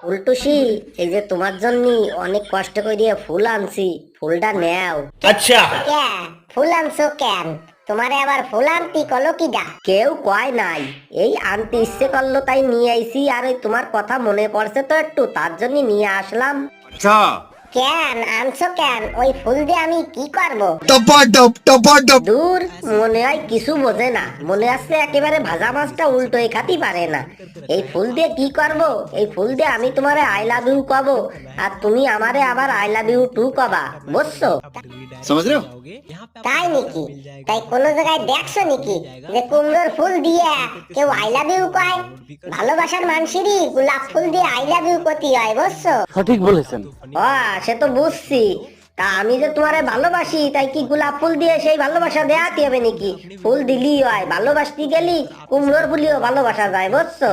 উল্টুসি, এই যে তোমার জন্য অনেক কষ্ট করে ফুল আনছি, ফুলটা নেও। अच्छा। কেন ফুল আনছো কেন? তোমারে আবার ফুল আনতি কলো কি ডা? কেউ কয় নাই, এই আনতে ইচ্ছে করলো তাই নিয়ে আইছি। আর ওই তোমার কথা মনে পড়ছে তো একটু, তার জন্য নিয়ে আসলাম। अच्छा। কেন আনছো কেন? ওই ফুল দিয়ে আমি কি করব? দূর, মনে হয় কিছু বোঝে না, মনে হচ্ছে একেবারে ভাজা মাছটা উল্টোই খাতি পারে না। এই ফুল দিয়ে কি করব? এই ফুল দিয়ে আমি তোমারে আই লাভ ইউ কব, আর তুমি আমারে আবার আই লাভ ইউ টু কবা, বুঝছো? समझ रहे हो? তাই নাকি? তাই কোন জায়গায় দেখছো নাকি যে কুমড়োর ফুল দিয়ে কেউ আই লাভ ইউ কয়? ভালোবাসার মানুষেরই গোলাপ ফুল দিয়ে আই লাভ ইউ কতি হয়, বুঝছো? ও, সে তো বুঝছি। তা আমি যে তোমারে ভালোবাসি, তাই কি গোলাপ ফুল দিয়ে সেই ভালোবাসা দেয়াতে হবে নাকি? ফুল দিলি হয়, ভালোবাসতে গেলি কুমড়োর ফুলিও ভালোবাসা যায়, বুঝছো?